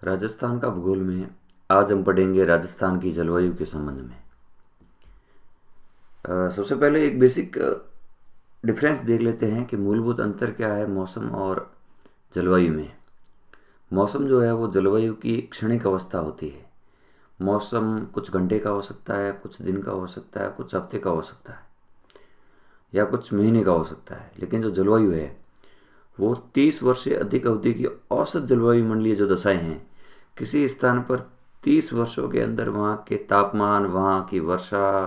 राजस्थान का भूगोल में आज हम पढ़ेंगे राजस्थान की जलवायु के संबंध में। सबसे पहले एक बेसिक डिफरेंस देख लेते हैं कि मूलभूत अंतर क्या है मौसम और जलवायु में। मौसम जो है वो जलवायु की क्षणिक अवस्था होती है। मौसम कुछ घंटे का हो सकता है, कुछ दिन का हो सकता है, कुछ हफ्ते का हो सकता है या कुछ महीने का हो सकता है, लेकिन जो जलवायु है वो 30 वर्ष से अधिक अवधि की औसत जलवायु मंडलीय जो दशाएं हैं, किसी स्थान पर 30 वर्षों के अंदर वहाँ के तापमान, वहाँ की वर्षा,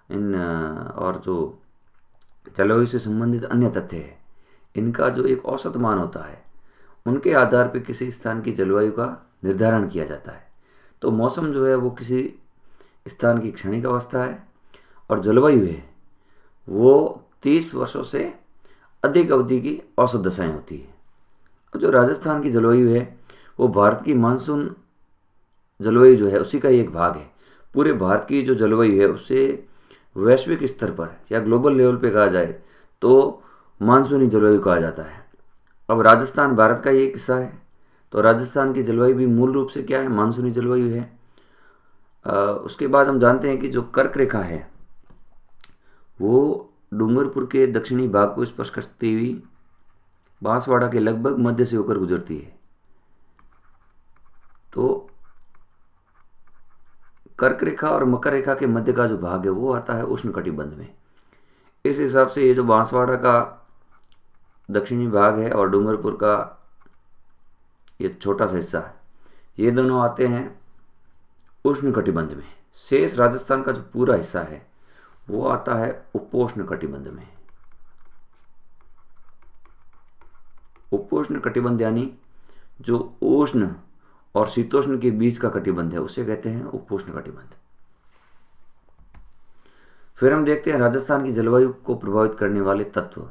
और जो जलवायु से संबंधित अन्य तथ्य है, इनका जो एक औसत मान होता है, उनके आधार पर किसी स्थान की जलवायु का निर्धारण किया जाता है। तो मौसम जो है वो किसी स्थान की क्षणिक अवस्था है और जलवायु है वो 30 वर्षों से अधिक अवधि की औसत दशाएं होती है। और जो राजस्थान की जलवायु है वो भारत की मानसून जलवायु जो है उसी का ही एक भाग है। पूरे भारत की जो जलवायु है उसे वैश्विक स्तर पर या ग्लोबल लेवल पे कहा जाए तो मानसूनी जलवायु कहा जाता है। अब राजस्थान भारत का ही एक हिस्सा है, तो राजस्थान की जलवायु भी मूल रूप से क्या है, मानसूनी जलवायु है। उसके बाद हम जानते हैं कि जो कर्क रेखा है वो डूंगरपुर के दक्षिणी भाग को स्पर्श करती हुई बांसवाड़ा के लगभग मध्य से होकर गुजरती है। तो कर्क रेखा और मकर रेखा के मध्य का जो भाग है वो आता है उष्ण कटिबंध में। इस हिसाब से ये जो बांसवाड़ा का दक्षिणी भाग है और डूंगरपुर का ये छोटा सा हिस्सा है, ये दोनों आते हैं उष्ण कटिबंध में। शेष राजस्थान का जो पूरा हिस्सा है वो आता है उपोष्ण कटिबंध में। उपोष्ण कटिबंध यानी जो उष्ण और शीतोष्ण के बीच का कटिबंध है उसे कहते हैं उपोष्ण कटिबंध। फिर हम देखते हैं राजस्थान की जलवायु को प्रभावित करने वाले तत्व।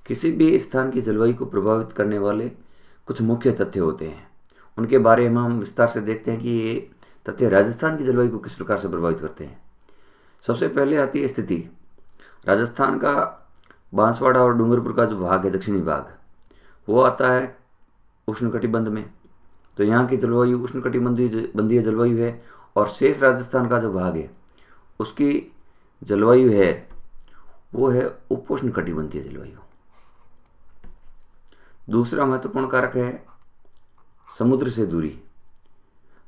किसी भी स्थान की जलवायु को प्रभावित करने वाले कुछ मुख्य तथ्य होते हैं, उनके बारे में हम विस्तार से देखते हैं कि ये तथ्य राजस्थान की जलवायु को किस प्रकार से प्रभावित करते हैं। सबसे पहले आती है स्थिति। राजस्थान का बांसवाड़ा और डूंगरपुर का जो भाग है, दक्षिणी भाग, वो आता है उष्णकटिबंध में। तो यहाँ की जलवायु उष्णकटिबंधीय जलवायु है और शेष राजस्थान का जो भाग है उसकी जलवायु है वो है उपोष्ण कटिबंधीय जलवायु। दूसरा महत्वपूर्ण कारक है समुद्र से दूरी।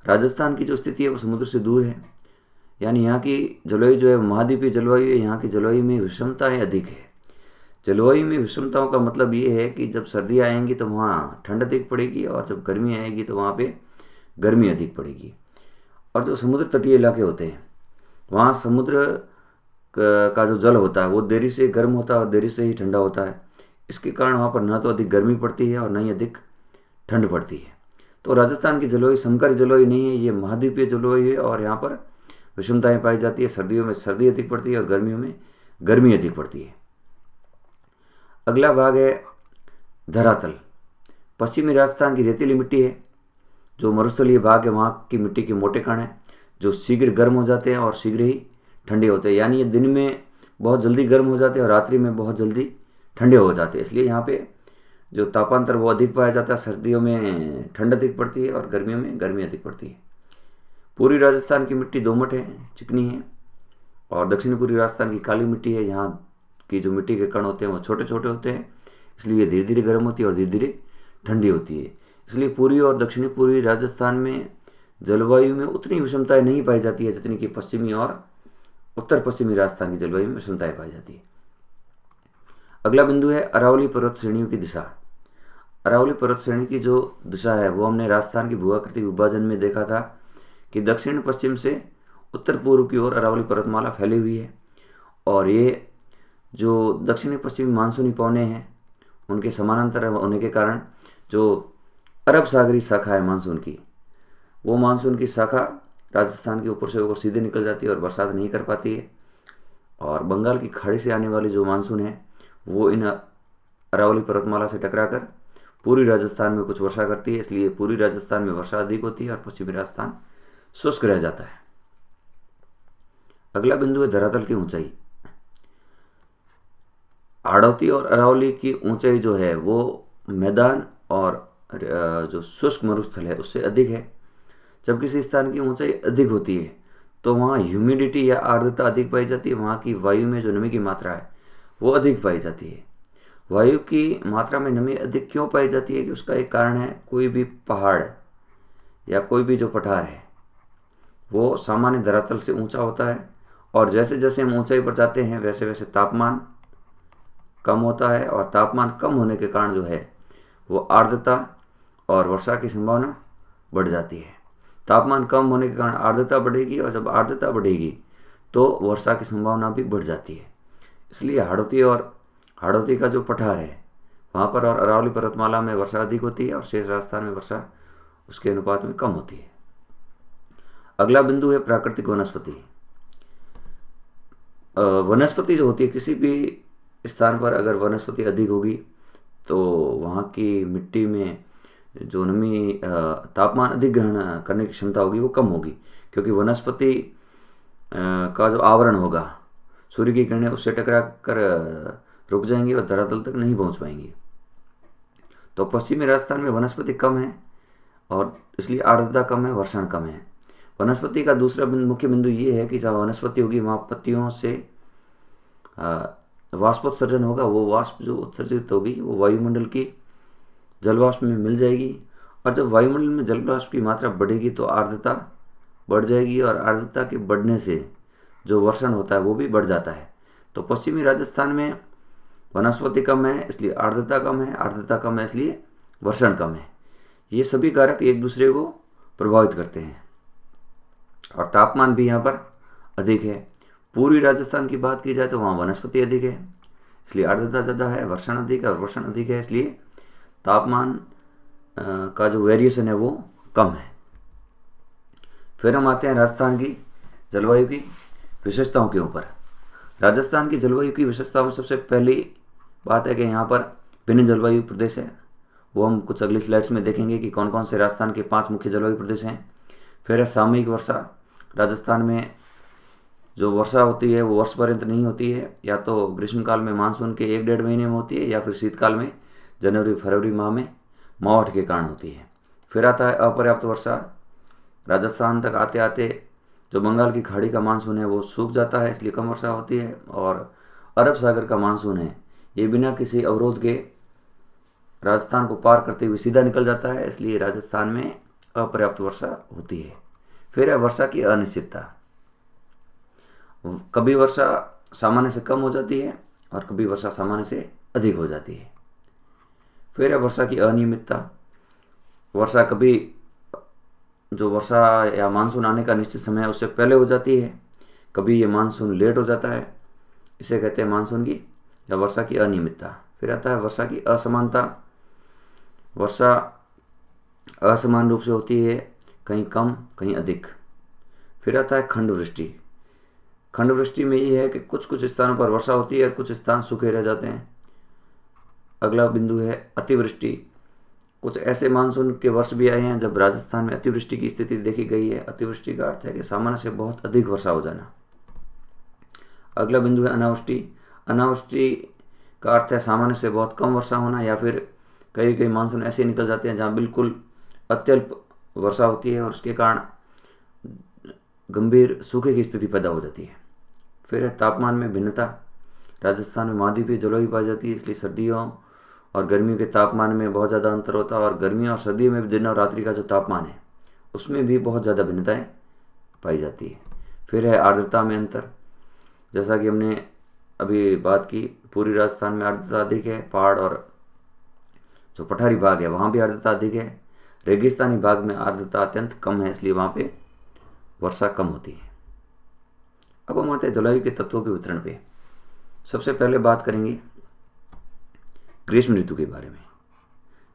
राजस्थान की जो स्थिति है वो समुद्र से दूर है, यानी यहाँ की जलवायु जो है महाद्वीपीय जलवायु है। यहाँ की जलवायु में विषमताएं अधिक है। जलवायु में विषमताओं का मतलब ये है कि जब सर्दियाँ आएंगी तो वहाँ ठंड अधिक पड़ेगी और जब गर्मी आएगी तो वहाँ पे गर्मी अधिक पड़ेगी। और जो समुद्र तटीय इलाके होते हैं वहाँ समुद्र का जो जल होता है वो देरी से गर्म होता है और देरी से ही ठंडा होता है। इसके कारण वहाँ पर न तो अधिक गर्मी पड़ती है और न ही अधिक ठंड पड़ती है। तो राजस्थान की जलवायु समकारी जलवायु नहीं है, ये महाद्वीपीय जलवायु है और यहाँ पर विषमताएं पाई जाती है। सर्दियों में सर्दी अधिक पड़ती है और गर्मियों में गर्मी अधिक पड़ती है। अगला भाग है धरातल। पश्चिमी राजस्थान की रेतीली मिट्टी है। जो मरुस्थलीय भाग है वहाँ की मिट्टी के मोटे कण हैं जो शीघ्र गर्म हो जाते हैं और शीघ्र ही ठंडे होते हैं, यानी ये दिन में बहुत जल्दी गर्म हो जाते हैं और रात्रि में बहुत जल्दी ठंडे हो जाते हैं। इसलिए यहाँ पे जो तापांतर वो अधिक पाया जाता है। सर्दियों में ठंड अधिक पड़ती है और गर्मियों में गर्मी अधिक पड़ती है। पूर्वी राजस्थान की मिट्टी दोमट है, चिकनी है, और दक्षिणी पूर्वी राजस्थान की काली मिट्टी है। यहाँ की जो मिट्टी के कण होते हैं वो छोटे छोटे होते हैं, इसलिए धीरे धीरे गर्म होती है और धीरे धीरे ठंडी होती है। इसलिए पूर्वी और दक्षिणी पूर्वी राजस्थान में जलवायु में उतनी विषमताएं नहीं पाई जाती है जितनी कि पश्चिमी और उत्तर पश्चिमी राजस्थान की जलवायु में विषमताएं पाई जाती है। अगला बिंदु है अरावली पर्वत श्रेणियों की दिशा। अरावली पर्वत श्रेणी की जो दिशा है वो हमने राजस्थान की भूआकृतिक विभाजन में देखा था कि दक्षिण पश्चिम से उत्तर पूर्व की ओर अरावली पर्वतमाला फैली हुई है और ये जो दक्षिणी पश्चिमी मानसूनी पवने हैं उनके समानांतर होने के कारण जो अरब सागरी शाखा है मानसून की, वो मानसून की शाखा राजस्थान के ऊपर से होकर सीधे निकल जाती है और बरसात नहीं कर पाती है। और बंगाल की खाड़ी से आने वाली जो मानसून है वो इन अरावली पर्वतमाला से टकराकर पूर्वी राजस्थान में कुछ वर्षा करती है, इसलिए पूर्वी राजस्थान में वर्षा अधिक होती है और पश्चिमी राजस्थान शुष्क रह जाता है। अगला बिंदु है धरातल की ऊंचाई। हाड़ौती और अरावली की ऊंचाई जो है वो मैदान और जो शुष्क मरुस्थल है उससे अधिक है। जब किसी स्थान की ऊंचाई अधिक होती है तो वहाँ ह्यूमिडिटी या आर्द्रता अधिक पाई जाती है, वहाँ की वायु में जो नमी की मात्रा है वो अधिक पाई जाती है। वायु की मात्रा में नमी अधिक क्यों पाई जाती है कि उसका एक कारण है, कोई भी पहाड़ या कोई भी जो पठार है वो सामान्य धरातल से ऊंचा होता है, और जैसे जैसे हम ऊंचाई पर जाते हैं वैसे वैसे तापमान कम होता है, और तापमान कम होने के कारण जो है वो आर्द्रता और वर्षा की संभावना बढ़ जाती है। तापमान कम होने के कारण आर्द्रता बढ़ेगी, और जब आर्द्रता बढ़ेगी तो वर्षा की संभावना भी बढ़ जाती है। इसलिए हाड़ौती का जो पठार है वहाँ पर और अरावली पर्वतमाला में वर्षा अधिक होती है, और शेष राजस्थान में वर्षा उसके अनुपात में कम होती है। अगला बिंदु है प्राकृतिक वनस्पति। वनस्पति जो होती है, किसी भी स्थान पर अगर वनस्पति अधिक होगी तो वहाँ की मिट्टी में जो नमी तापमान अधिक ग्रहण करने की क्षमता होगी वो कम होगी, क्योंकि वनस्पति का जो आवरण होगा सूर्य की किरणें उससे टकरा कर रुक जाएंगी और धरातल तक नहीं पहुँच पाएंगी। तो पश्चिमी राजस्थान में वनस्पति कम है और इसलिए आर्द्रता कम है, वर्षण कम है। वनस्पति का दूसरा मुख्य बिंदु ये है कि जहाँ वनस्पति होगी वहाँ पत्तियों से वाष्पोत्सर्जन होगा। वो वाष्प जो उत्सर्जित होगी वो वायुमंडल की जलवाष्प में मिल जाएगी, और जब वायुमंडल में जलवाष्प की मात्रा बढ़ेगी तो आर्द्रता बढ़ जाएगी, और आर्द्रता के बढ़ने से जो वर्षण होता है वो भी बढ़ जाता है। तो पश्चिमी राजस्थान में वनस्पति कम है इसलिए आर्द्रता कम है, आर्द्रता कम है इसलिए वर्षण कम है। ये सभी कारक एक दूसरे को प्रभावित करते हैं, और तापमान भी यहाँ पर अधिक है। पूर्वी राजस्थान की बात की जाए तो वहाँ वनस्पति अधिक है इसलिए आर्द्रता ज़्यादा है, वर्षण अधिक है और वर्षण अधिक है इसलिए तापमान का जो वेरिएशन है वो कम है। फिर हम आते हैं राजस्थान की जलवायु की विशेषताओं के ऊपर। राजस्थान की जलवायु की विशेषताओं में सबसे पहली बात है कि यहाँ पर भिन्न जलवायु प्रदेश है। वो हम कुछ अगली स्लाइड्स में देखेंगे कि कौन कौन से राजस्थान के 5 मुख्य जलवायु प्रदेश हैं। फिर है सामयिक वर्षा। राजस्थान में जो वर्षा होती है वो वर्ष पर्यंत नहीं होती है, या तो ग्रीष्मकाल में मानसून के 1-1.5 महीने में होती है, या फिर शीतकाल में जनवरी फरवरी माह में मावठ के कारण होती है। फिर आता है अपर्याप्त वर्षा। राजस्थान तक आते आते जो बंगाल की खाड़ी का मानसून है वो सूख जाता है इसलिए कम वर्षा होती है, और अरब सागर का मानसून है ये बिना किसी अवरोध के राजस्थान को पार करते हुए सीधा निकल जाता है, इसलिए राजस्थान में अपर्याप्त वर्षा होती है। फिर है वर्षा की अनिश्चितता। कभी वर्षा सामान्य से कम हो जाती है और कभी वर्षा सामान्य से अधिक हो जाती है। फिर है वर्षा की अनियमितता। वर्षा कभी जो वर्षा या मानसून आने का निश्चित समय है उससे पहले हो जाती है, कभी ये मानसून लेट हो जाता है, इसे कहते हैं मानसून की या वर्षा की अनियमितता। फिर आता है वर्षा की असमानता। वर्षा असमान रूप से होती है, कहीं कम कहीं अधिक। फिर आता है खंड वृष्टि। खंड वृष्टि में ये है कि कुछ कुछ स्थानों पर वर्षा होती है और कुछ स्थान सूखे रह जाते हैं। अगला बिंदु है अतिवृष्टि। कुछ ऐसे मानसून के वर्ष भी आए हैं जब राजस्थान में अतिवृष्टि की स्थिति देखी गई है। अतिवृष्टि का अर्थ है कि सामान्य से बहुत अधिक वर्षा हो जाना। अगला बिंदु है अनावृष्टि। अनावृष्टि का अर्थ है सामान्य से बहुत कम वर्षा होना, या फिर कई कई मानसून ऐसे निकल जाते हैं जहाँ बिल्कुल अत्यल्प वर्षा होती है और उसके कारण गंभीर सूखे की स्थिति पैदा हो जाती है। फिर है तापमान में भिन्नता। राजस्थान में महाद्वीपीय जलवायु पाई जाती है इसलिए सर्दियों और गर्मियों के तापमान में बहुत ज़्यादा अंतर होता है, और गर्मियों और सर्दियों में भी दिन और रात्रि का जो तापमान है उसमें भी बहुत ज़्यादा भिन्नताएं पाई जाती है। फिर है आर्द्रता में अंतर। जैसा कि हमने अभी बात की, पूरी राजस्थान में आर्द्रता अधिक है, पहाड़ और जो पठारी भाग है वहाँ भी आर्द्रता अधिक है। रेगिस्तानी भाग में आर्द्रता अत्यंत कम है इसलिए वहाँ पे वर्षा कम होती है। अब हम आते हैं जलवायु के तत्वों के वितरण पे। सबसे पहले बात करेंगे ग्रीष्म ऋतु के बारे में।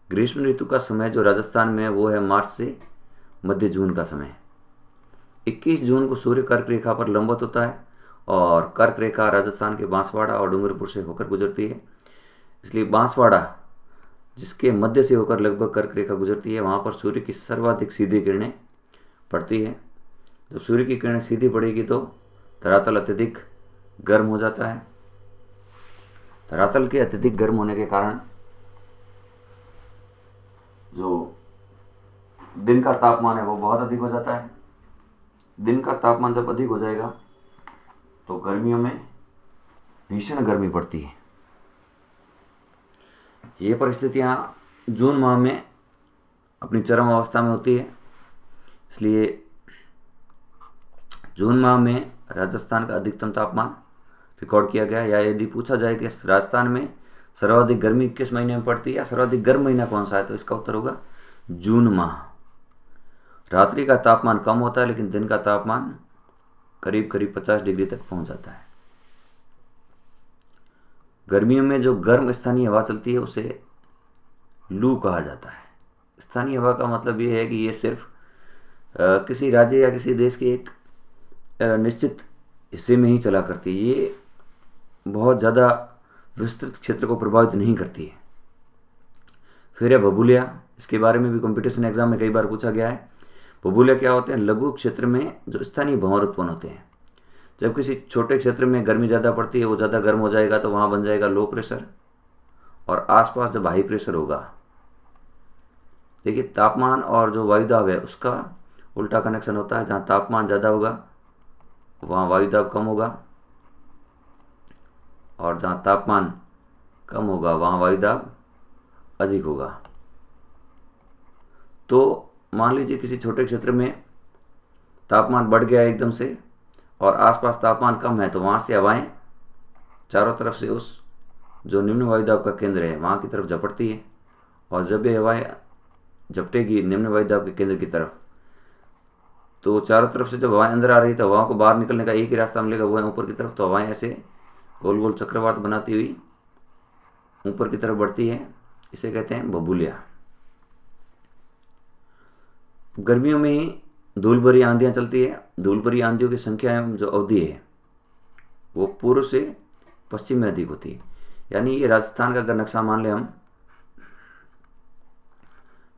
ग्रीष्म ऋतु का समय जो राजस्थान में है वो है मार्च से मध्य जून का समय। 21 जून को सूर्य कर्क रेखा पर लंबवत होता है, और कर्क रेखा राजस्थान के बांसवाड़ा और डूंगरपुर से होकर गुजरती है, इसलिए बांसवाड़ा जिसके मध्य से होकर लगभग कर्क रेखा गुजरती है वहाँ पर सूर्य की सर्वाधिक सीधी किरणें पड़ती है। जब सूर्य की किरणें सीधी पड़ेगी तो धरातल अत्यधिक गर्म हो जाता है। धरातल के अत्यधिक गर्म होने के कारण जो दिन का तापमान है वो बहुत अधिक हो जाता है। दिन का तापमान जब अधिक हो जाएगा तो गर्मियों में भीषण गर्मी पड़ती है। ये परिस्थितियाँ जून माह में अपनी चरम अवस्था में होती है। इसलिए जून माह में राजस्थान का अधिकतम तापमान रिकॉर्ड किया गया। या यदि पूछा जाए कि राजस्थान में सर्वाधिक गर्मी किस महीने में पड़ती है या सर्वाधिक गर्म महीना कौन सा है, तो इसका उत्तर होगा जून माह। रात्रि का तापमान कम होता है लेकिन दिन का तापमान करीब करीब 50 डिग्री तक पहुंच जाता है। गर्मियों में जो गर्म स्थानीय हवा चलती है उसे लू कहा जाता है। स्थानीय हवा का मतलब ये है कि ये सिर्फ किसी राज्य या किसी देश के एक निश्चित हिस्से में ही चला करती है। ये बहुत ज़्यादा विस्तृत क्षेत्र को प्रभावित नहीं करती है। फिर है भभूलिया। इसके बारे में भी कंपटीशन एग्जाम में कई बार पूछा गया है। भभूलिया क्या होते हैं? लघु क्षेत्र में जो स्थानीय भंवर उत्पन्न होते हैं। जब किसी छोटे क्षेत्र में गर्मी ज़्यादा पड़ती है, वो ज़्यादा गर्म हो जाएगा तो वहाँ बन जाएगा लो प्रेशर, और आसपास जब हाई प्रेशर होगा, देखिए तापमान और जो वायुदाब है उसका उल्टा कनेक्शन होता है। जहाँ तापमान ज़्यादा होगा वहाँ वायुदाब कम होगा, और जहाँ तापमान कम होगा वहाँ वायुदाब अधिक होगा। तो मान लीजिए किसी छोटे क्षेत्र में तापमान बढ़ गया एकदम से और आसपास तापमान कम है, तो वहाँ से हवाएं चारों तरफ से उस जो निम्न वायुदाब का केंद्र है वहाँ की तरफ झपटती है, और जब ये हवाएं झपटेगी निम्न वायुदाब के केंद्र की तरफ, तो चारों तरफ से जब हवाएं अंदर आ रही तो हवाओं को बाहर निकलने का एक ही रास्ता मिलेगा, वो है ऊपर की तरफ। तो हवाएं ऐसे गोल गोल चक्रवात बनाती हुई ऊपर की तरफ बढ़ती है। इसे कहते हैं भभूलिया। गर्मियों में ही धूल भरी आंधियाँ चलती है। धूल भरी आंधियों की संख्या एवं जो अवधि है वो पूर्व से पश्चिम में अधिक होती है। यानी ये राजस्थान का अगर नक्शा मान ले हम,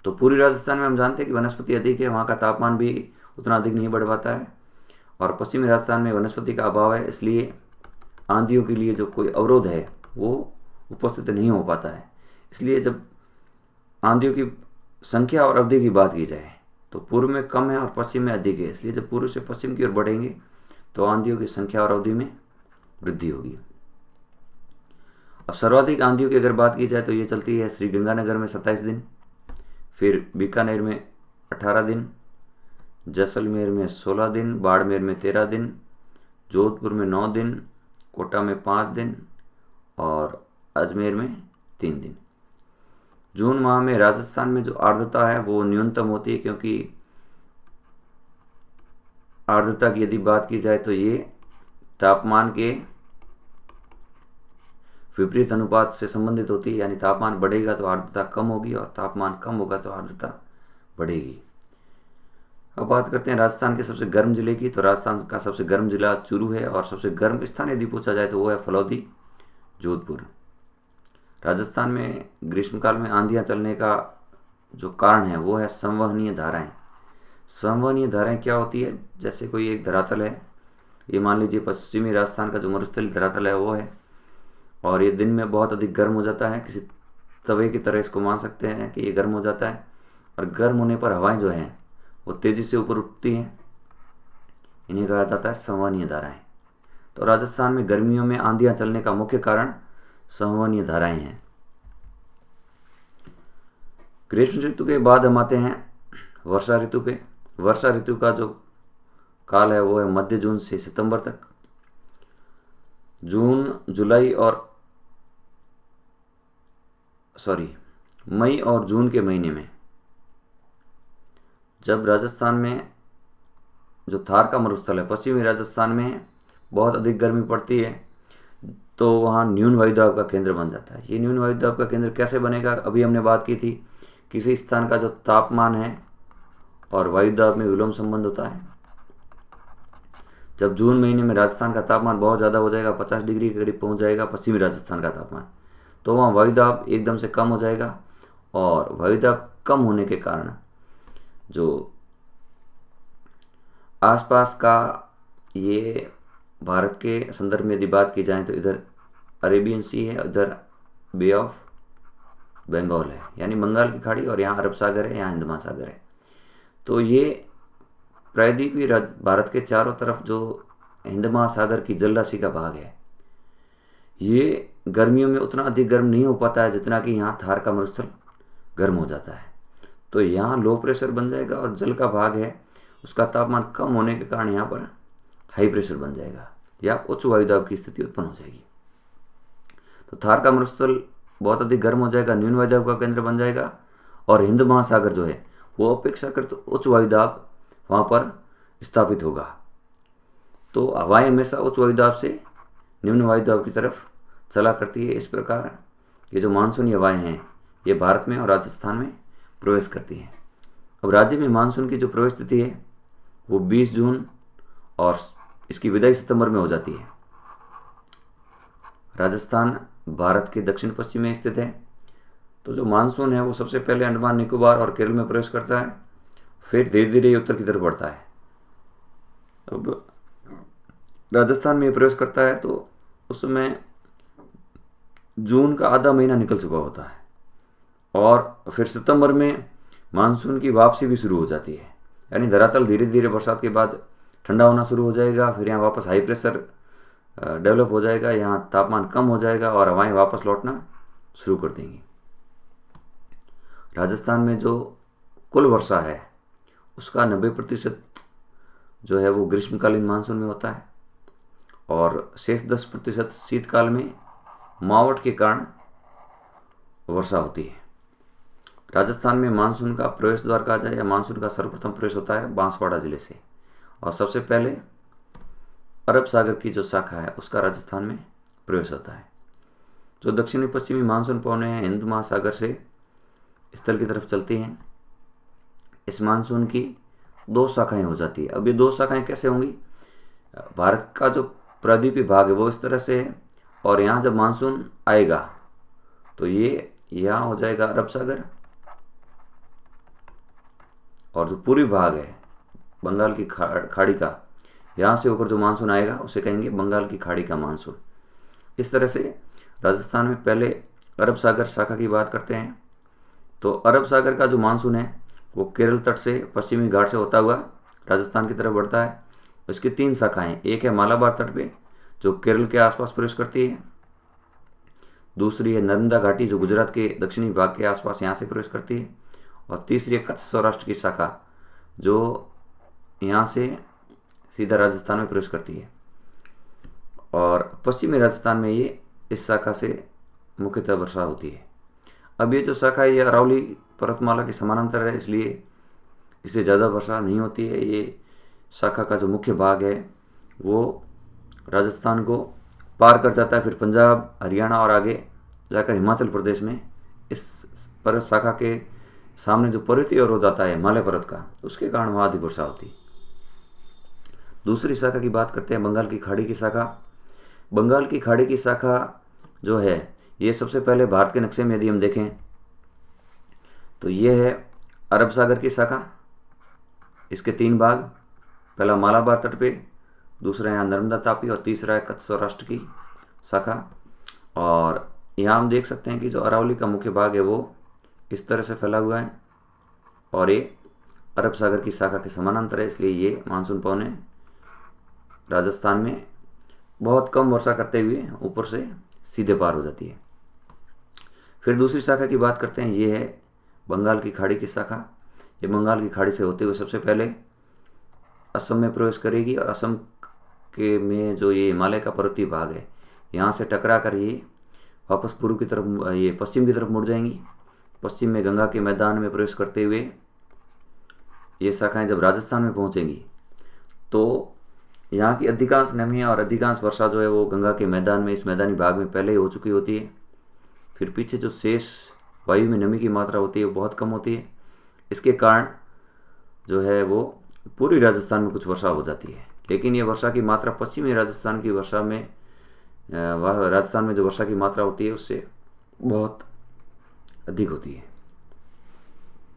तो पूर्वी राजस्थान में हम जानते हैं कि वनस्पति अधिक है, वहाँ का तापमान भी उतना अधिक नहीं बढ़ पाता है, और पश्चिमी राजस्थान में वनस्पति का अभाव है, इसलिए आंधियों के लिए जो कोई अवरोध है वो उपस्थित नहीं हो पाता है। इसलिए जब आंधियों की संख्या और अवधि की बात की जाए तो पूर्व में कम है और पश्चिम में अधिक है। इसलिए जब पूर्व से पश्चिम की ओर बढ़ेंगे तो आंधियों की संख्या और अवधि में वृद्धि होगी। अब सर्वाधिक आंधियों की अगर बात की जाए तो ये चलती है श्रीगंगानगर में 27 दिन, फिर बीकानेर में 18 दिन, जैसलमेर में 16 दिन, बाड़मेर में 13 दिन, जोधपुर में 9 दिन, कोटा में 5 दिन और अजमेर में 3 दिन। जून माह में राजस्थान में जो आर्द्रता है वो न्यूनतम होती है, क्योंकि आर्द्रता की यदि बात की जाए तो ये तापमान के विपरीत अनुपात से संबंधित होती है। यानी तापमान बढ़ेगा तो आर्द्रता कम होगी और तापमान कम होगा तो आर्द्रता बढ़ेगी। अब बात करते हैं राजस्थान के सबसे गर्म जिले की। तो राजस्थान का सबसे गर्म जिला चूरू है, और सबसे गर्म स्थान यदि पूछा जाए तो वो है फलौदी, जोधपुर। राजस्थान में ग्रीष्मकाल में आंधियाँ चलने का जो कारण है वो है संवहनीय धाराएं। संवहनीय धाराएं क्या होती है? जैसे कोई एक धरातल है, ये मान लीजिए पश्चिमी राजस्थान का जो मरुस्थलीय धरातल है वो है, और ये दिन में बहुत अधिक गर्म हो जाता है। किसी तवे की तरह इसको मान सकते हैं कि ये गर्म हो जाता है, और गर्म होने पर हवाएं जो हैं वो तेज़ी से ऊपर उठती हैं। इन्हें कहा जाता है संवहनीय धाराएं। तो राजस्थान में गर्मियों में आंधियाँ चलने का मुख्य कारण संवहनीय धाराएं हैं। ग्रीष्म ऋतु के बाद हम आते हैं वर्षा ऋतु पे। वर्षा ऋतु का जो काल है वो है मध्य जून से सितंबर तक। मई और जून के महीने में जब राजस्थान में जो थार का मरुस्थल है पश्चिमी राजस्थान में बहुत अधिक गर्मी पड़ती है, तो वहाँ न्यून वायुदाब का केंद्र बन जाता है। ये न्यून वायुदाब का केंद्र कैसे बनेगा? अभी हमने बात की थी, किसी स्थान का जो तापमान है और वायुदाब में विलोम संबंध होता है। जब जून महीने में राजस्थान का तापमान बहुत ज़्यादा हो जाएगा, 50 डिग्री के करीब पहुँच जाएगा पश्चिमी राजस्थान का तापमान, तो वहाँ वायुदाब एकदम से कम हो जाएगा, और वायुदाब कम होने के कारण जो आसपास का, ये भारत के संदर्भ में यदि बात की जाए तो इधर अरेबियन सी है, इधर बे ऑफ बंगाल है, यानी बंगाल की खाड़ी, और यहाँ अरब सागर है, यहाँ हिंद महासागर है। तो ये प्रायद्वीपीय भारत के चारों तरफ जो हिंद महासागर की जलराशि का भाग है, ये गर्मियों में उतना अधिक गर्म नहीं हो पाता है जितना कि यहाँ थार का मरुस्थल गर्म हो जाता है। तो यहाँ लो प्रेशर बन जाएगा और जल का भाग है उसका तापमान कम होने के कारण यहाँ पर हाई प्रेशर बन जाएगा या उच्च वायुदाब की स्थिति उत्पन्न हो जाएगी। तो थार का मरुस्थल बहुत अधिक गर्म हो जाएगा, न्यून वायुदाब का केंद्र बन जाएगा और हिंद महासागर जो है वो अपेक्षाकृत उच्च वायुदाब वहाँ पर स्थापित होगा। तो हवाएं हमेशा उच्च वायुदाब से निम्न वायुदाब की तरफ चला करती है। इस प्रकार ये जो मानसूनी हवाएं हैं ये भारत में और राजस्थान में प्रवेश करती हैं। अब राज्य में मानसून की जो प्रवेश तिथि है वो 20 जून और इसकी विदाई सितंबर में हो जाती है। राजस्थान भारत के दक्षिण पश्चिम में स्थित है। तो जो मानसून है वो सबसे पहले अंडमान निकोबार और केरल में प्रवेश करता है, फिर धीरे धीरे उत्तर की तरफ बढ़ता है। अब राजस्थान में प्रवेश करता है तो उस समय जून का आधा महीना निकल चुका होता है और फिर सितंबर में मानसून की वापसी भी शुरू हो जाती है। यानी धरातल धीरे धीरे बरसात के बाद ठंडा होना शुरू हो जाएगा, फिर यहाँ वापस हाई प्रेशर डेवलप हो जाएगा, यहाँ तापमान कम हो जाएगा और हवाएं वापस लौटना शुरू कर देंगी। राजस्थान में जो कुल वर्षा है उसका 90% जो है वो ग्रीष्मकालीन मानसून में होता है और शेष 10% शीतकाल में मावट के कारण वर्षा होती है। राजस्थान में मानसून का प्रवेश द्वार कहा जाए या मानसून का सर्वप्रथम प्रवेश होता है बांसवाड़ा जिले से और सबसे पहले अरब सागर की जो शाखा है उसका राजस्थान में प्रवेश होता है। जो दक्षिणी पश्चिमी मानसून पवनें हैं हिंद महासागर से स्थल की तरफ चलती हैं। इस मानसून की 2 शाखाएं हो जाती है। अब ये 2 शाखाएं कैसे होंगी? भारत का जो प्रायद्वीपीय भाग है वो इस तरह से है और यहाँ जब मानसून आएगा तो ये यहाँ हो जाएगा अरब सागर और जो पूर्वी भाग है बंगाल की खाड़ी का, यहाँ से होकर जो मानसून आएगा उसे कहेंगे बंगाल की खाड़ी का मानसून। इस तरह से राजस्थान में पहले अरब सागर शाखा की बात करते हैं। तो अरब सागर का जो मानसून है वो केरल तट से पश्चिमी घाट से होता हुआ राजस्थान की तरफ बढ़ता है। इसकी 3 शाखाएं, एक है मालाबार तट पे जो केरल के आसपास प्रवेश करती है, दूसरी है नर्मदा घाटी जो गुजरात के दक्षिणी भाग के आसपास यहाँ से प्रवेश करती है और तीसरी है कच्छ सौराष्ट्र की शाखा जो यहाँ से सीधा राजस्थान में प्रवेश करती है और पश्चिमी राजस्थान में ये इस शाखा से मुख्यतः वर्षा होती है। अब ये जो शाखा है ये अरावली पर्वतमाला के समानांतर है, इसलिए इससे ज़्यादा वर्षा नहीं होती है। ये शाखा का जो मुख्य भाग है वो राजस्थान को पार कर जाता है, फिर पंजाब, हरियाणा और आगे जाकर हिमाचल प्रदेश में इस पर्वत शाखा के सामने जो पर्वतीय अवरोध आता है हिमालय पर्वत का, उसके कारण वहाँ अधिक वर्षा होती है। दूसरी शाखा की बात करते हैं बंगाल की खाड़ी की शाखा। बंगाल की खाड़ी की शाखा जो है ये सबसे पहले भारत के नक्शे में यदि हम देखें तो ये है अरब सागर की शाखा। इसके 3 भाग, पहला मालाबार तट पे, दूसरा यहाँ नर्मदा तापी और तीसरा है कच्छ सौराष्ट्र की शाखा। और यहाँ हम देख सकते हैं कि जो अरावली का मुख्य भाग है वो इस तरह से फैला हुआ है और ये अरब सागर की शाखा के समानांतर है, इसलिए ये मानसून पवनें राजस्थान में बहुत कम वर्षा करते हुए ऊपर से सीधे पार हो जाती है। फिर दूसरी शाखा की बात करते हैं, ये है बंगाल की खाड़ी की शाखा। ये बंगाल की खाड़ी से होते हुए सबसे पहले असम में प्रवेश करेगी और असम के में जो ये हिमालय का पर्वतीय भाग है यहाँ से टकरा कर ये वापस पूर्व की तरफ, ये पश्चिम की तरफ मुड़ जाएंगी। पश्चिम में गंगा के मैदान में प्रवेश करते हुए ये शाखाएं जब राजस्थान में पहुंचेंगी तो यहाँ की अधिकांश नमी और अधिकांश वर्षा जो है वो गंगा के मैदान में, इस मैदानी भाग में पहले ही हो चुकी होती है। फिर पीछे जो शेष वायु में नमी की मात्रा होती है वो बहुत कम होती है। इसके कारण जो है वो पूर्वी राजस्थान में कुछ वर्षा हो जाती है, लेकिन ये वर्षा की मात्रा पश्चिमी राजस्थान की वर्षा में राजस्थान में जो वर्षा की मात्रा होती है उससे बहुत अधिक होती है।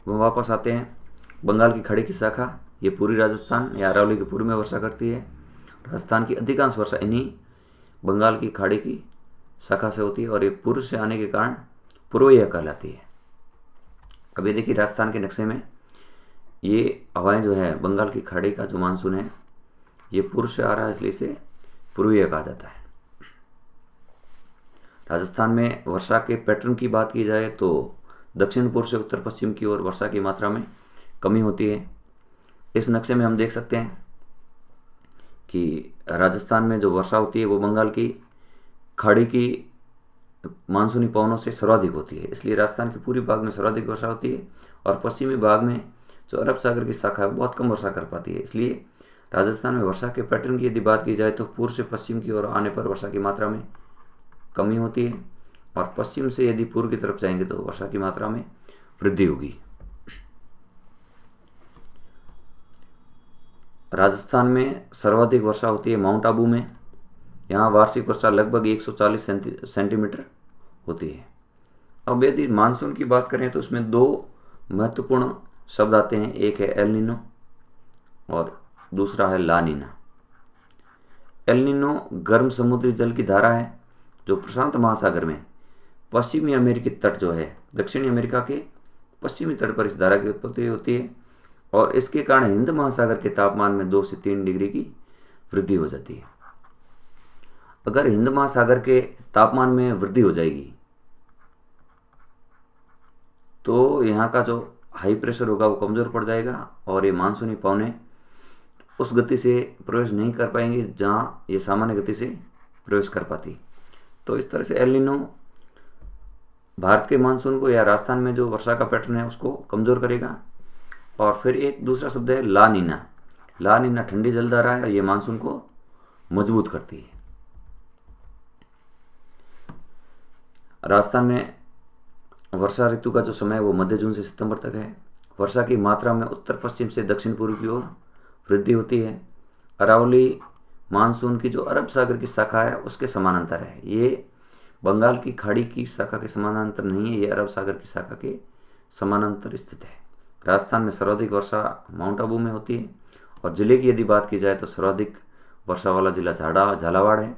वो वापस आते हैं बंगाल की खाड़ी की शाखा। ये पूरी राजस्थान या अरावली के पूर्व में वर्षा करती है। राजस्थान की अधिकांश वर्षा इन्हीं बंगाल की खाड़ी की शाखा से होती है और ये पूर्व से आने के कारण पूर्वय्या कहलाती है। अब ये देखिए राजस्थान के नक्शे में ये हवाएं जो है बंगाल की खाड़ी का जो मानसून है ये पूर्व से आ रहा है, इसलिए इसे पूर्वीय कहा जाता है। राजस्थान में वर्षा के पैटर्न की बात की जाए तो दक्षिण पूर्व से उत्तर पश्चिम की ओर वर्षा की मात्रा में कमी होती है। इस नक्शे में हम देख सकते हैं कि राजस्थान में जो वर्षा होती है वो बंगाल की खाड़ी की मानसूनी पवनों से सर्वाधिक होती है, इसलिए राजस्थान के पूर्वी भाग में सर्वाधिक वर्षा होती है और पश्चिमी भाग में जो अरब सागर की शाखा है बहुत कम वर्षा कर पाती है। इसलिए राजस्थान में वर्षा के पैटर्न की यदि बात की जाए तो पूर्व से पश्चिम की ओर आने पर वर्षा की मात्रा में कमी होती है और पश्चिम से यदि पूर्व की तरफ जाएंगे तो वर्षा की मात्रा में वृद्धि होगी। राजस्थान में सर्वाधिक वर्षा होती है माउंट आबू में, यहाँ वार्षिक वर्षा लगभग 140 सेंटीमीटर होती है। अब यदि मानसून की बात करें तो उसमें दो महत्वपूर्ण शब्द आते हैं, एक है एल नीनो और दूसरा है ला नीना। एल नीनो गर्म समुद्री जल की धारा है जो प्रशांत महासागर में पश्चिमी अमेरिकी तट जो है दक्षिणी अमेरिका के पश्चिमी तट पर इस धारा की उत्पत्ति होती है और इसके कारण हिंद महासागर के तापमान में 2 से 3 डिग्री की वृद्धि हो जाती है। अगर हिंद महासागर के तापमान में वृद्धि हो जाएगी तो यहाँ का जो हाई प्रेशर होगा वो कमज़ोर पड़ जाएगा और ये मानसूनी पवनें उस गति से प्रवेश नहीं कर पाएंगी जहाँ ये सामान्य गति से प्रवेश कर पाती। तो इस तरह से एल नीनो भारत के मानसून को या राजस्थान में जो वर्षा का पैटर्न है उसको कमज़ोर करेगा। और फिर एक दूसरा शब्द है ला नीना। ला नीना ठंडी जलधारा है, ये मानसून को मजबूत करती है। राजस्थान में वर्षा ऋतु का जो समय है वो मध्य जून से सितंबर तक है। वर्षा की मात्रा में उत्तर पश्चिम से दक्षिण पूर्व की ओर वृद्धि होती है। अरावली मानसून की जो अरब सागर की शाखा है उसके समानांतर है, ये बंगाल की खाड़ी की शाखा के समानांतर नहीं है, ये अरब सागर की शाखा के समानांतर स्थित है। राजस्थान में सर्वाधिक वर्षा माउंट आबू में होती है और जिले की यदि बात की जाए तो सर्वाधिक वर्षा वाला जिला झालावाड़ है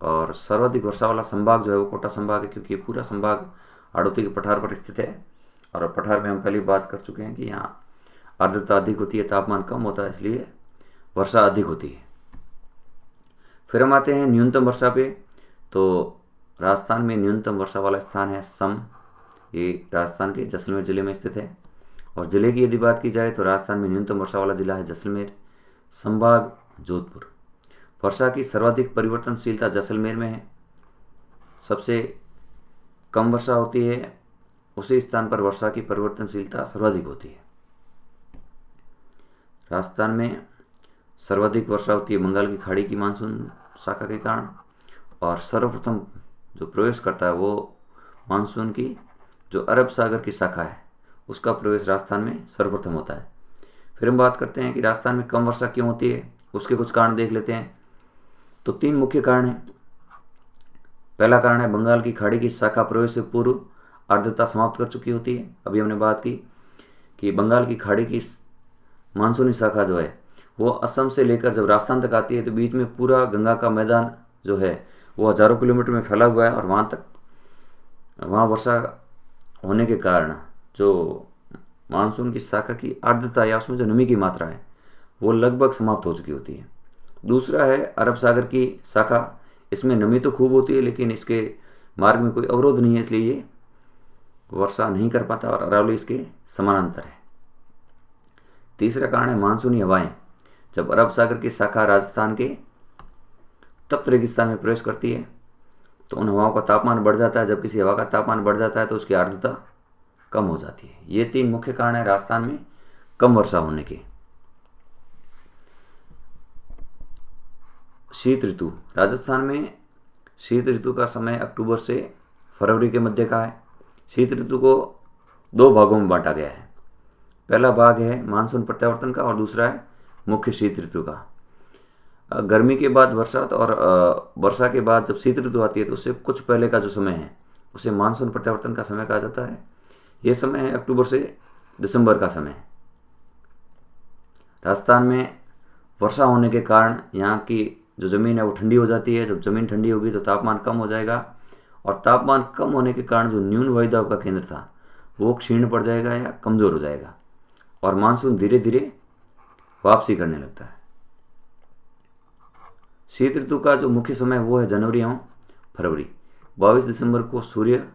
और सर्वाधिक वर्षा वाला संभाग जो है वो कोटा संभाग है, क्योंकि ये पूरा संभाग हाड़ौती के पठार पर स्थित है और पठार में हम पहले बात कर चुके हैं कि यहाँ आर्द्रता अधिक होती है, तापमान कम होता है, इसलिए वर्षा अधिक होती है। फिर हम आते हैं न्यूनतम वर्षा पे। तो राजस्थान में न्यूनतम वर्षा वाला स्थान है सम, ये राजस्थान के जैसलमेर जिले में स्थित है। और जिले की यदि बात की जाए तो राजस्थान में न्यूनतम वर्षा वाला जिला है जैसलमेर, संभाग जोधपुर। वर्षा की सर्वाधिक परिवर्तनशीलता जैसलमेर में है, सबसे कम वर्षा होती है उसी स्थान पर वर्षा की परिवर्तनशीलता सर्वाधिक होती है। राजस्थान में सर्वाधिक वर्षा होती है बंगाल की खाड़ी की मानसून शाखा के कारण और सर्वप्रथम जो प्रवेश करता है वो मानसून की जो अरब सागर की शाखा है उसका प्रवेश राजस्थान में सर्वप्रथम होता है। फिर हम बात करते हैं कि राजस्थान में कम वर्षा क्यों होती है, उसके कुछ कारण देख लेते हैं। तो 3 मुख्य कारण हैं। पहला कारण है बंगाल की खाड़ी की शाखा प्रवेश से पूर्व आर्द्रता समाप्त कर चुकी होती है। अभी हमने बात की कि बंगाल की खाड़ी की मानसूनी शाखा जो है वो असम से लेकर जब राजस्थान तक आती है तो बीच में पूरा गंगा का मैदान जो है वो हज़ारों किलोमीटर में फैला हुआ है और वहाँ वर्षा होने के कारण जो मानसून की शाखा की आर्द्रता या उसमें जो नमी की मात्रा है वो लगभग समाप्त हो चुकी होती है। दूसरा है अरब सागर की शाखा, इसमें नमी तो खूब होती है लेकिन इसके मार्ग में कोई अवरोध नहीं है, इसलिए ये वर्षा नहीं कर पाता और अरावली इसके समानांतर है। तीसरा कारण है मानसूनी हवाएं। जब अरब सागर की शाखा राजस्थान के तप्त रेगिस्तान में प्रवेश करती है तो उन हवाओं का तापमान बढ़ जाता है। जब किसी हवा का तापमान बढ़ जाता है तो उसकी आर्द्रता कम हो जाती है। ये 3 मुख्य कारण है राजस्थान में कम वर्षा होने के। शीत ऋतु। राजस्थान में शीत ऋतु का समय अक्टूबर से फरवरी के मध्य का है। शीत ऋतु को 2 भागों में बांटा गया है। पहला भाग है मानसून प्रत्यावर्तन का और दूसरा है मुख्य शीत ऋतु का। गर्मी के बाद बरसात और वर्षा के बाद जब शीत ऋतु आती है तो उससे कुछ पहले का जो समय है उसे मानसून प्रत्यावर्तन का समय कहा जाता है। यह समय है अक्टूबर से दिसंबर का समय। राजस्थान में वर्षा होने के कारण यहाँ की जो ज़मीन है वो ठंडी हो जाती है। जब ज़मीन ठंडी होगी तो तापमान कम हो जाएगा और तापमान कम होने के कारण जो न्यून वायुदाब का केंद्र था वो क्षीण पड़ जाएगा या कमज़ोर हो जाएगा और मानसून धीरे धीरे वापसी करने लगता है। शीत ऋतु का जो मुख्य समय वो है जनवरी एवं फरवरी। 22 दिसंबर को सूर्य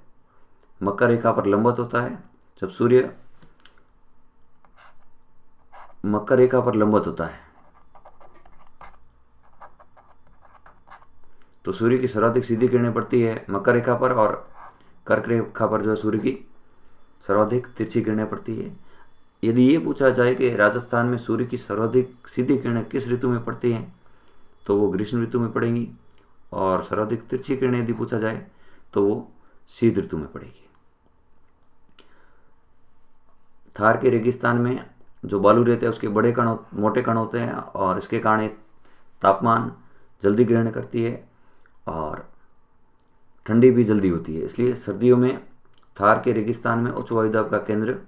मकर रेखा पर लंबवत होता है। जब सूर्य मकर रेखा पर लंबवत होता है तो सूर्य की सर्वाधिक सीधी किरणें पड़ती है मकर रेखा पर, और कर्क रेखा पर जो है सूर्य की सर्वाधिक तिरछी किरणें पड़ती है। यदि ये पूछा जाए कि राजस्थान में सूर्य की सर्वाधिक सीधी किरणें किस ऋतु में पड़ती हैं तो वो ग्रीष्म ऋतु में पड़ेंगी, और सर्वाधिक तिरछी किरणें यदि पूछा जाए तो वो शीत ऋतु में पड़ेगी। थार के रेगिस्तान में जो बालू रहते हैं उसके बड़े कण मोटे कण होते हैं, और इसके कारण तापमान जल्दी ग्रहण करती है और ठंडी भी जल्दी होती है। इसलिए सर्दियों में थार के रेगिस्तान में उच्च वायुदाब का केंद्र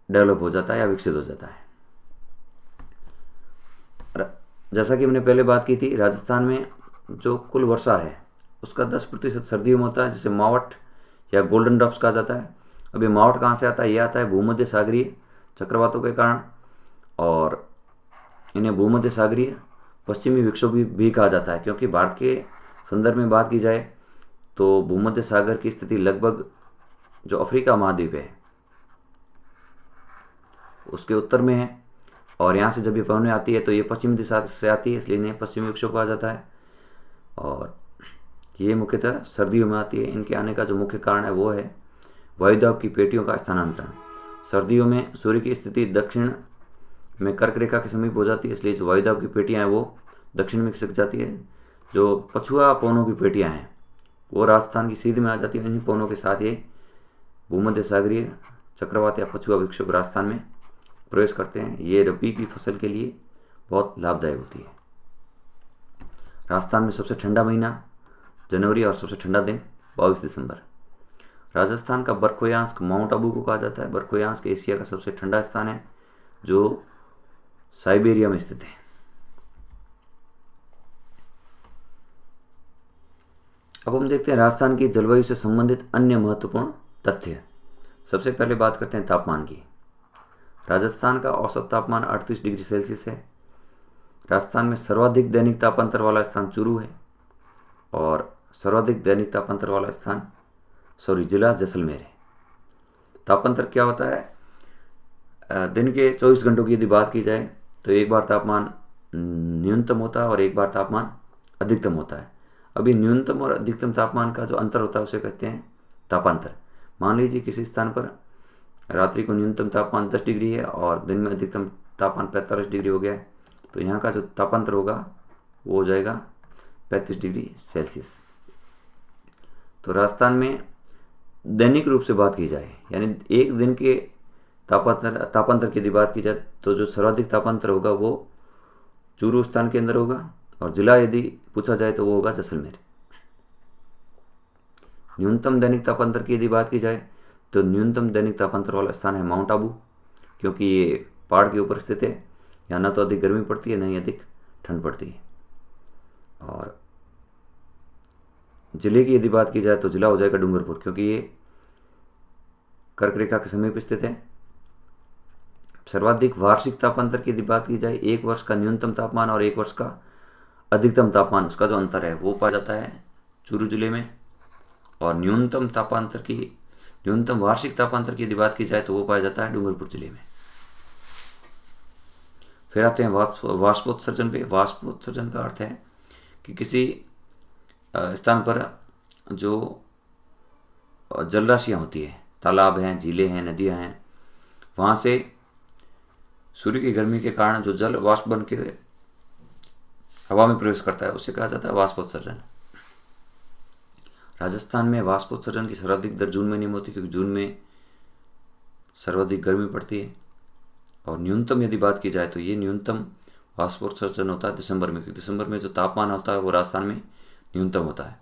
डेवलप हो जाता है या विकसित हो जाता है। जैसा कि मैंने पहले बात की थी, राजस्थान में जो कुल वर्षा है उसका 10% सर्दियों में होता है, जिसे मावट या गोल्डन ड्रॉप्स कहा जाता है। अब ये मावट कहाँ से आता है? ये आता है भूमध्य सागरीय चक्रवातों के कारण, और इन्हें भूमध्य सागरीय पश्चिमी विक्षोभ भी कहा जाता है, क्योंकि भारत के संदर्भ में बात की जाए तो भूमध्य सागर की स्थिति लगभग जो अफ्रीका महाद्वीप है उसके उत्तर में है, और यहाँ से जब ये पवनें आती है तो ये पश्चिमी दिशा से आती है, इसलिए इन्हें पश्चिमी विक्षोभ कहा जाता है। और ये मुख्यतः सर्दियों में आती है। इनके आने का जो मुख्य कारण है वो है वायुदाब की पेटियों का स्थानांतरण। सर्दियों में सूर्य की स्थिति दक्षिण में कर्क रेखा के समीप हो जाती है, इसलिए जो वायुदाब की पेटियां हैं वो दक्षिण में खिसक जाती है। जो पछुआ पवनों की पेटियां हैं वो राजस्थान की सीध में आ जाती है। इन्हीं पवनों के साथ ये भूमध्य सागरीय चक्रवात या पछुआ विक्षोभ राजस्थान में प्रवेश करते हैं। ये रबी की फसल के लिए बहुत लाभदायक होती है। राजस्थान में सबसे ठंडा महीना जनवरी और सबसे ठंडा दिन 22 दिसंबर। राजस्थान का बर्फोयांश माउंट आबू को कहा जाता है। बर्फोयांश एशिया का सबसे ठंडा स्थान है जो साइबेरिया में स्थित है। अब हम देखते हैं राजस्थान की जलवायु से संबंधित अन्य महत्वपूर्ण तथ्य। सबसे पहले बात करते हैं तापमान की। राजस्थान का औसत तापमान 38 डिग्री सेल्सियस है। राजस्थान में सर्वाधिक दैनिक तापांतर वाला स्थान चूरू है, और सर्वाधिक दैनिक तापांतर वाला स्थान जिला जैसलमेर है। तापांतर क्या होता है? दिन के 24 घंटों की यदि बात की जाए तो एक बार तापमान न्यूनतम होता है और एक बार तापमान अधिकतम होता है। अभी न्यूनतम और अधिकतम तापमान का जो अंतर होता है उसे कहते हैं तापांतर। मान लीजिए किसी स्थान पर रात्रि को न्यूनतम तापमान 10 डिग्री है और दिन में अधिकतम तापमान 45 डिग्री हो गया है, तो यहाँ का जो तापांतर होगा वो हो जाएगा 35 डिग्री सेल्सियस। तो राजस्थान में दैनिक रूप से बात की जाए, यानी एक दिन के तापांतर की यदि बात की जाए तो जो सर्वाधिक तापांतर होगा वो चूरू स्थान के अंदर होगा, और जिला यदि पूछा जाए तो वो होगा जैसलमेर। न्यूनतम दैनिक तापांतर की यदि बात की जाए तो न्यूनतम दैनिक तापांतर वाला स्थान है माउंट आबू, क्योंकि ये पहाड़ के ऊपर स्थित है। यहाँ ना तो अधिक गर्मी पड़ती है ना ही अधिक ठंड पड़ती है। और जिले की यदि बात की जाए तो जिला हो जाएगा डूंगरपुर, क्योंकि ये कर्क रेखा के समीप स्थित है। सर्वाधिक वार्षिक तापांतर की यदि बात की जाए, एक वर्ष का न्यूनतम तापमान और एक वर्ष का अधिकतम तापमान, उसका जो अंतर है वो पाया जाता है चूरू जिले में। और न्यूनतम वार्षिक तापांतर की यदि बात की जाए तो वो पाया जाता है डूंगरपुर जिले में। फिर आते हैं वाष्पोत्सर्जन पे। वाष्पोत्सर्जन का अर्थ है कि किसी स्थान पर जो जल राशियाँ होती है, तालाब हैं, झीलें हैं, नदियाँ हैं, वहाँ से सूर्य की गर्मी के कारण जो जल वाष्प बन के हवा में प्रवेश करता है उसे कहा जाता है वाष्पोत्सर्जन। राजस्थान में वाष्पोत्सर्जन की सर्वाधिक दर जून महीने में होती है, क्योंकि जून में सर्वाधिक गर्मी पड़ती है। और न्यूनतम यदि बात की जाए तो ये न्यूनतम वाष्पोत्सर्जन होता है दिसंबर में, क्योंकि दिसंबर में जो तापमान होता है वो राजस्थान में न्यूनतम होता है।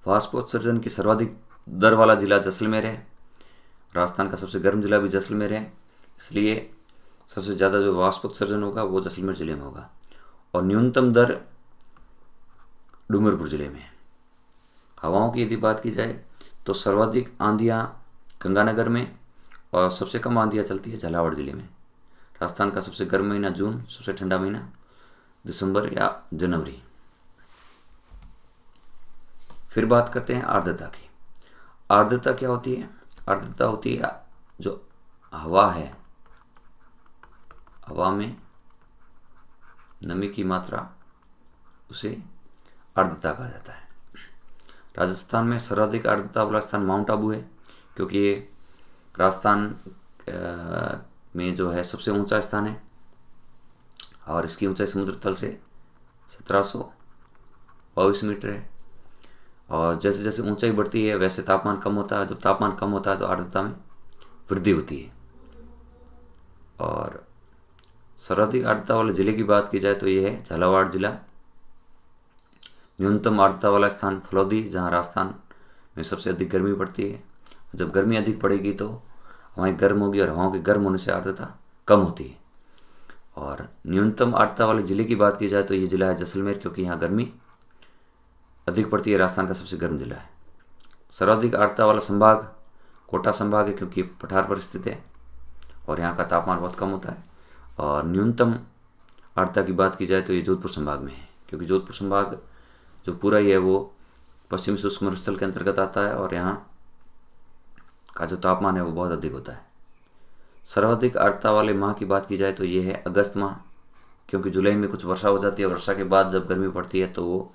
वाष्पोत्सर्जन की सर्वाधिक दर वाला जिला जैसलमेर है। राजस्थान का सबसे गर्म जिला भी जैसलमेर है, इसलिए सबसे ज़्यादा जो वाष्पोत्सर्जन होगा वो जैसलमेर जिले में होगा। और न्यूनतम दर डूंगरपुर जिले में। हवाओं की यदि बात की जाए तो सर्वाधिक आंधियाँ गंगानगर में और सबसे कम आंधियाँ चलती है झालावाड़ जिले में। राजस्थान का सबसे गर्म महीना जून, सबसे ठंडा महीना दिसंबर या जनवरी। फिर बात करते हैं आर्द्रता की। आर्द्रता क्या होती है? आर्द्रता होती है जो हवा है, हवा में नमी की मात्रा, उसे आर्द्रता कहा जाता है। राजस्थान में सर्वाधिक आर्द्रता वाला स्थान माउंट आबू है, क्योंकि ये राजस्थान में जो है सबसे ऊंचा स्थान है और इसकी ऊंचाई समुद्र तल से 1722 मीटर है। और जैसे जैसे ऊंचाई बढ़ती है वैसे तापमान कम होता है। जब तापमान कम होता है तो आर्द्रता में वृद्धि होती है। और सर्वाधिक आर्द्रता वाले जिले की बात की जाए तो ये है झालावाड़ जिला। न्यूनतम आर्द्रता वाला स्थान फलौदी, जहाँ राजस्थान में सबसे अधिक गर्मी पड़ती है। जब गर्मी अधिक पड़ेगी तो हवाएं गर्म होगी और हवाओं के गर्म होने से आर्द्रता कम होती है। और न्यूनतम आर्द्रता वाले जिले की बात की जाए तो ये जिला है जैसलमेर, क्योंकि यहाँ गर्मी अधिक पड़ती है। राजस्थान का सबसे गर्म जिला है। सर्वाधिक आर्द्रता वाला संभाग कोटा संभाग है, क्योंकि पठार पर स्थित है और यहाँ का तापमान बहुत कम होता है। और न्यूनतम आर्द्रता की बात की जाए तो ये जोधपुर संभाग में है, क्योंकि जोधपुर संभाग जो पूरा ही है वो पश्चिमी शुष्क मरुस्थल के अंतर्गत आता है और यहाँ का जो तापमान है वो बहुत अधिक होता है। सर्वाधिक आर्द्रता वाले माह की बात की जाए तो ये है अगस्त माह, क्योंकि जुलाई में कुछ वर्षा हो जाती है। वर्षा के बाद जब गर्मी पड़ती है तो वो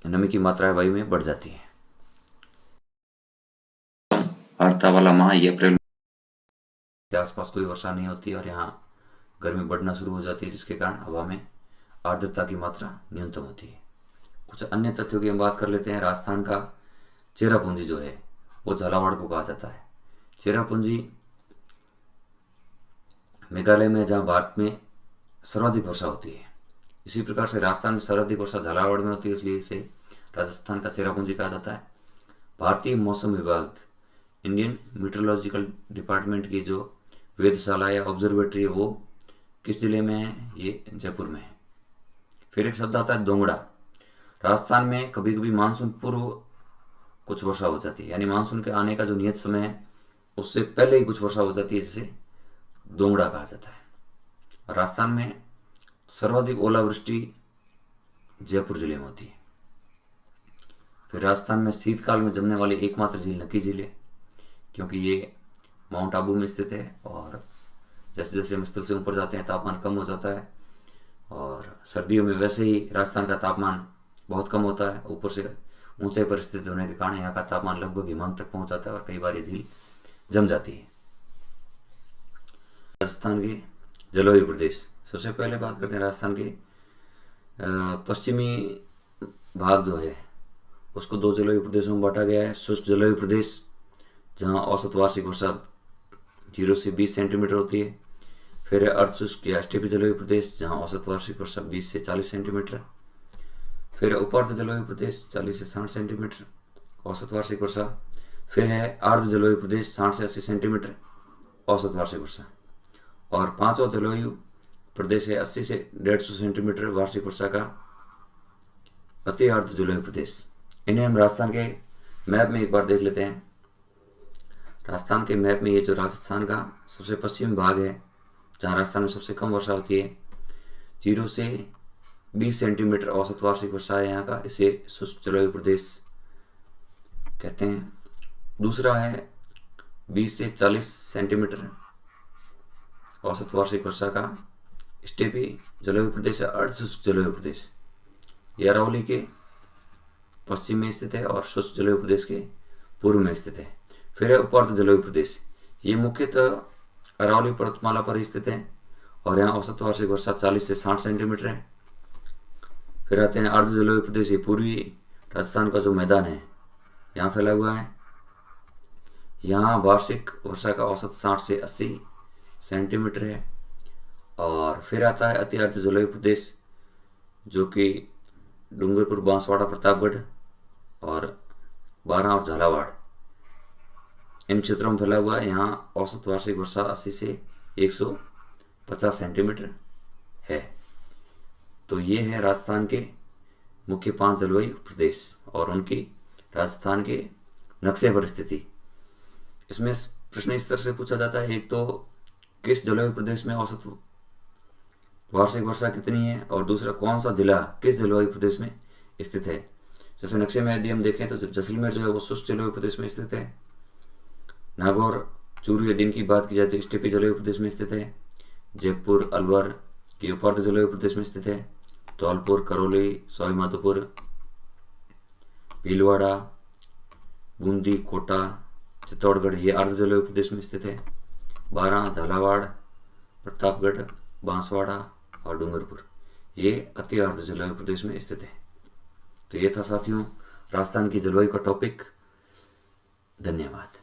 नमी की मात्रा वायु में बढ़ जाती है। आर्द्रता वाला माह ये अप्रैल के आसपास कोई वर्षा नहीं होती और यहाँ गर्मी बढ़ना शुरू हो जाती है, जिसके कारण हवा में आर्द्रता की मात्रा न्यूनतम होती है। कुछ अन्य तथ्यों की हम बात कर लेते हैं। राजस्थान का चेरापूंजी जो है वो झालावाड़ को कहा जाता है। चेरापूंजी मेघालय में, जहाँ भारत में सर्वाधिक वर्षा होती है। इसी प्रकार से राजस्थान में सर्वाधिक वर्षा झालावाड़ में होती है, इसलिए इसे राजस्थान का चेरापूंजी कहा जाता है। भारतीय मौसम विभाग, इंडियन मीटरोलॉजिकल डिपार्टमेंट की जो वेधशाला या ऑब्जर्वेटरी है वो किस जिले में है? ये जयपुर में है। फिर एक शब्द आता है दोंगड़ा। राजस्थान में कभी कभी मानसून पूर्व कुछ वर्षा हो जाती है, यानी मानसून के आने का जो नियत समय है उससे पहले ही कुछ वर्षा हो जाती है, जिसे दोंगड़ा कहा जाता है। राजस्थान में सर्वाधिक ओलावृष्टि जयपुर जिले में होती है। फिर राजस्थान में शीतकाल में जमने वाली एकमात्र झील नक्की झील है, क्योंकि ये माउंट आबू में स्थित है और जैसे जैसे हम स्थल से ऊपर जाते हैं तापमान कम हो जाता है। और सर्दियों में वैसे ही राजस्थान का तापमान बहुत कम होता है, ऊपर से ऊंचाई पर स्थित होने के कारण यहाँ का तापमान लगभग हिमांक तक पहुंच जाता है और कई बार ये झील जम जाती है। राजस्थान के जलवायु प्रदेश, सबसे पहले बात करते हैं राजस्थान के पश्चिमी भाग जो है उसको दो जलवायु प्रदेशों में बांटा गया है। शुष्क जलवायु प्रदेश, जहाँ औसत वार्षिक वर्षा 0 से 20 सेंटीमीटर होती है। फिर है अर्धशुष्क या स्टेपी जलवायु प्रदेश, जहाँ औसत वार्षिक वर्षा 20 से 40 सेंटीमीटर। फिर है उपार्ध जलवायु प्रदेश, 40 से 60 सेंटीमीटर औसत वार्षिक वर्षा। फिर है आर्द्र जलवायु प्रदेश, 60 से 80 सेंटीमीटर औसत वार्षिक वर्षा। और पांचवा जलवायु प्रदेश है 80 से 150 सेंटीमीटर वार्षिक वर्षा का अति आर्द्र जलवायु प्रदेश। इन्हें हम राजस्थान के मैप में एक बार देख लेते हैं। राजस्थान के मैप में ये जो राजस्थान का सबसे पश्चिमी भाग है, जहाँ राजस्थान में सबसे कम वर्षा होती है, 0 से 20 सेंटीमीटर औसत वार्षिक वर्षा है यहाँ का, इसे शुष्क जलवायु प्रदेश कहते हैं। दूसरा है 20 से 40 सेंटीमीटर औसत वार्षिक वर्षा का स्टेपी जलवायु प्रदेश है, अर्धशुष्क जलवायु प्रदेश। ये अरावली के पश्चिम में स्थित है और शुष्क जलवायु प्रदेश के पूर्व में स्थित है। फिर है उपार्ध जलवायु प्रदेश, ये मुख्यतः अरावली पर्वतमाला पर स्थित है और यहाँ औसत वार्षिक वर्षा 40 से 60 सेंटीमीटर है। फिर आते हैं अर्ध जलवायु प्रदेश, ये पूर्वी राजस्थान का जो मैदान है यहाँ फैला हुआ है। यहाँ वार्षिक वर्षा का औसत 60 से 80 सेंटीमीटर है। और फिर आता है अति अर्ध जलवायु प्रदेश, जो कि डूंगरपुर, बांसवाड़ा, प्रतापगढ़ और बारां और झालावाड़ इन क्षेत्रों में फैला हुआ है। यहाँ औसत वार्षिक वर्षा 80 से 150 सेंटीमीटर है। तो ये है राजस्थान के मुख्य 5 जलवायु प्रदेश और उनकी राजस्थान के नक्शे पर स्थिति। इसमें प्रश्न इस तरह से पूछा जाता है, एक तो किस जलवायु प्रदेश में औसत वार्षिक वर्षा कितनी है, और दूसरा कौन सा जिला किस जलवायु प्रदेश में स्थित है। जैसे नक्शे में यदि हम देखें तो जैसलमेर जो है वो शुष्क जलवायु प्रदेश में स्थित है। नागौर, चूरू, यदि इनकी बात की जाए तो स्टेपी जलवायु प्रदेश में स्थित है। जयपुर, अलवर ये उपार्द्र जलवायु प्रदेश में स्थित है। धौलपुर, करौली, सवाई माधोपुर, भीलवाड़ा, बूंदी, कोटा, चित्तौड़गढ़ ये आर्द्र जलवायु प्रदेश में स्थित है। बारां, झालावाड़, प्रतापगढ़, बांसवाड़ा और डूंगरपुर ये अति आर्द्र जलवायु प्रदेश में स्थित है। तो ये था साथियों राजस्थान की जलवायु का टॉपिक। धन्यवाद।